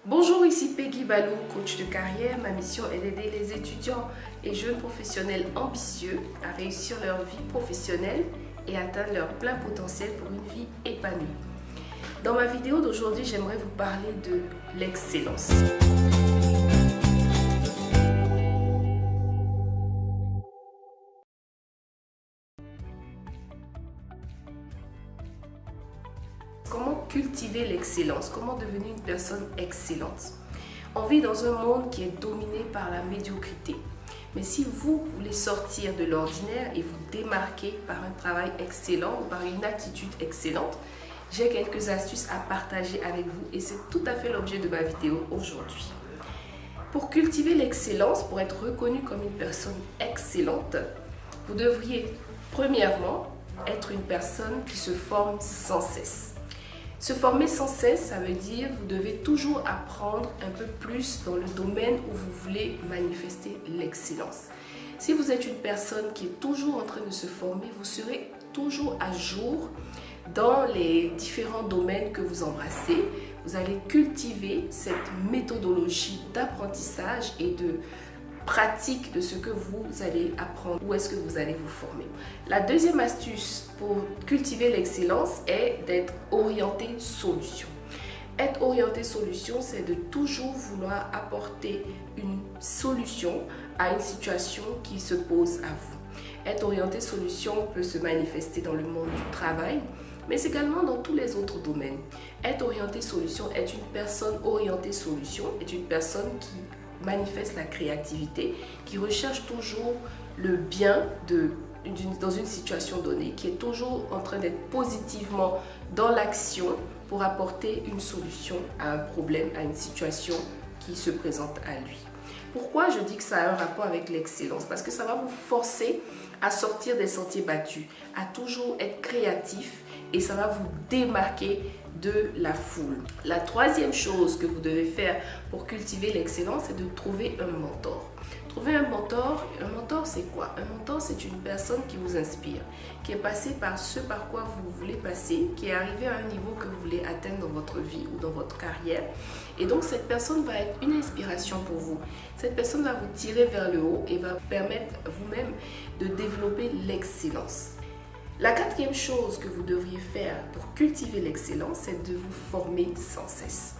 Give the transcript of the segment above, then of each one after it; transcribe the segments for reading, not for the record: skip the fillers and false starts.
Bonjour, ici Peggy Balou, coach de carrière. Ma mission est d'aider les étudiants et jeunes professionnels ambitieux à réussir leur vie professionnelle et atteindre leur plein potentiel pour une vie épanouie. Dans ma vidéo d'aujourd'hui, j'aimerais vous parler de l'excellence. Comment cultiver l'excellence? Comment devenir une personne excellente? On vit dans un monde qui est dominé par la médiocrité. Mais si vous voulez sortir de l'ordinaire et vous démarquer par un travail excellent ou par une attitude excellente, j'ai quelques astuces à partager avec vous et c'est tout à fait l'objet de ma vidéo aujourd'hui. Pour cultiver l'excellence, pour être reconnu comme une personne excellente, vous devriez premièrement être une personne qui se forme sans cesse. Se former sans cesse, ça veut dire que vous devez toujours apprendre un peu plus dans le domaine où vous voulez manifester l'excellence. Si vous êtes une personne qui est toujours en train de se former, vous serez toujours à jour dans les différents domaines que vous embrassez. Vous allez cultiver cette méthodologie d'apprentissage et de pratique de ce que vous allez apprendre, où est-ce que vous allez vous former. La deuxième astuce pour cultiver l'excellence est d'être orienté solution. Être orienté solution, c'est de toujours vouloir apporter une solution à une situation qui se pose à vous. Être orienté solution peut se manifester dans le monde du travail, mais également dans tous les autres domaines. Être orienté solution, être une personne orientée solution, est une personne qui manifeste la créativité, qui recherche toujours le bien dans une situation donnée, qui est toujours en train d'être positivement dans l'action pour apporter une solution à un problème, à une situation qui se présente à lui. Pourquoi je dis que ça a un rapport avec l'excellence? Parce que ça va vous forcer à sortir des sentiers battus, à toujours être créatif et ça va vous démarquer de la foule. La troisième chose que vous devez faire pour cultiver l'excellence, c'est de trouver un mentor. Trouver un mentor c'est quoi? Un mentor, c'est une personne qui vous inspire, qui est passée par ce par quoi vous voulez passer, qui est arrivé à un niveau que vous voulez atteindre dans votre vie ou dans votre carrière. Et donc cette personne va être une inspiration pour vous. Cette personne va vous tirer vers le haut et va vous permettre vous-même de développer l'excellence. La quatrième chose que vous devriez faire pour cultiver l'excellence, c'est de vous former sans cesse.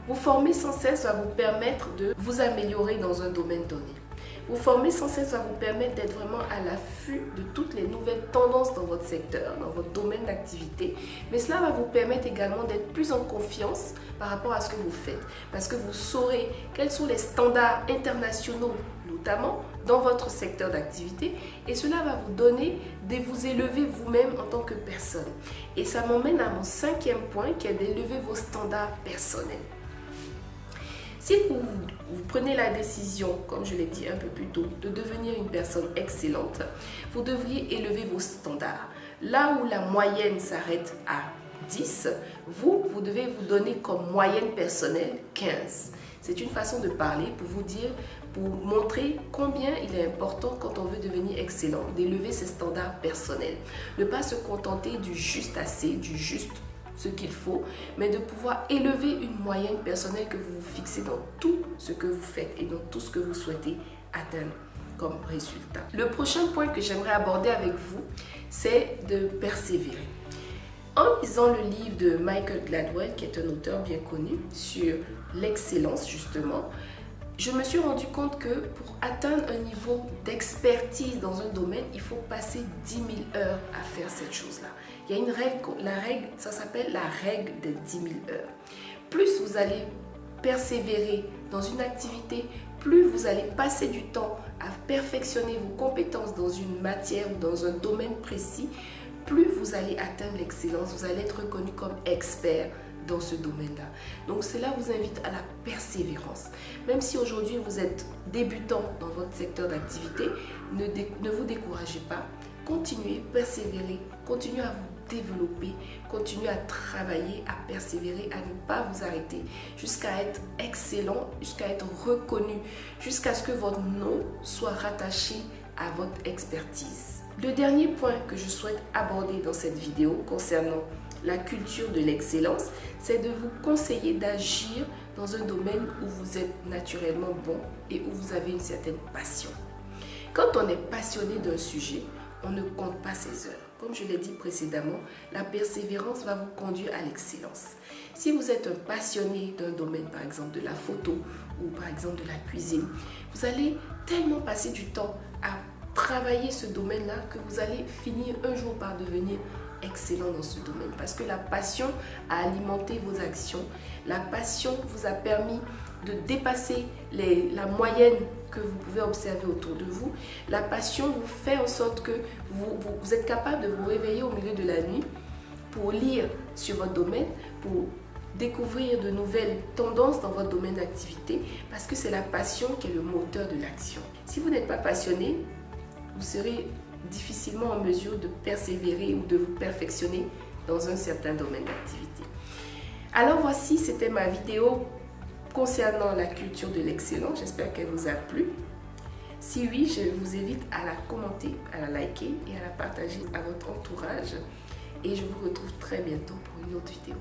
Vous former sans cesse va vous permettre de vous améliorer dans un domaine donné. Vous former sans cesse va vous permettre d'être vraiment à l'affût de toutes les nouvelles tendances dans votre secteur, dans votre domaine d'activité. Mais cela va vous permettre également d'être plus en confiance par rapport à ce que vous faites. Parce que vous saurez quels sont les standards internationaux, notamment dans votre secteur d'activité. Et cela va vous donner de vous élever vous-même en tant que personne. Et ça m'emmène à mon cinquième point qui est d'élever vos standards personnels. Si vous prenez la décision, comme je l'ai dit un peu plus tôt, de devenir une personne excellente, vous devriez élever vos standards. Là où la moyenne s'arrête à 10, vous devez vous donner comme moyenne personnelle 15. C'est une façon de parler pour vous dire, pour montrer combien il est important quand on veut devenir excellent, d'élever ses standards personnels. Ne pas se contenter du juste assez, du juste ce qu'il faut, mais de pouvoir élever une moyenne personnelle que vous vous fixez dans tout ce que vous faites et dans tout ce que vous souhaitez atteindre comme résultat. Le prochain point que j'aimerais aborder avec vous, c'est de persévérer. En lisant le livre de Michael Gladwell, qui est un auteur bien connu sur l'excellence justement, je me suis rendu compte que pour atteindre un niveau d'expertise dans un domaine, il faut passer 10 000 heures à faire cette chose-là. Il y a une règle, ça s'appelle la règle des 10 000 heures. Plus vous allez persévérer dans une activité, plus vous allez passer du temps à perfectionner vos compétences dans une matière ou dans un domaine précis, plus vous allez atteindre l'excellence, vous allez être reconnu comme expert dans ce domaine-là. Donc cela vous invite à la persévérance. Même si aujourd'hui vous êtes débutant dans votre secteur d'activité, ne vous découragez pas. Continuez, persévérez, continuez à vous développer, continuez à travailler, à persévérer, à ne pas vous arrêter, jusqu'à être excellent, jusqu'à être reconnu, jusqu'à ce que votre nom soit rattaché à votre expertise. Le dernier point que je souhaite aborder dans cette vidéo concernant la culture de l'excellence, c'est de vous conseiller d'agir dans un domaine où vous êtes naturellement bon et où vous avez une certaine passion. Quand on est passionné d'un sujet, on ne compte pas ses heures. Comme je l'ai dit précédemment, la persévérance va vous conduire à l'excellence. Si vous êtes un passionné d'un domaine, par exemple de la photo ou par exemple de la cuisine, vous allez tellement passer du temps à travailler ce domaine-là que vous allez finir un jour par devenir excellent dans ce domaine. Parce que la passion a alimenté vos actions. La passion vous a permis de dépasser la moyenne que vous pouvez observer autour de vous. La passion vous fait en sorte que vous êtes capable de vous réveiller au milieu de la nuit pour lire sur votre domaine, pour découvrir de nouvelles tendances dans votre domaine d'activité, parce que c'est la passion qui est le moteur de l'action. Si vous n'êtes pas passionné, vous serez difficilement en mesure de persévérer ou de vous perfectionner dans un certain domaine d'activité. Alors voici, c'était ma vidéo concernant la culture de l'excellence. J'espère qu'elle vous a plu. Si oui, je vous invite à la commenter, à la liker et à la partager à votre entourage. Et je vous retrouve très bientôt pour une autre vidéo.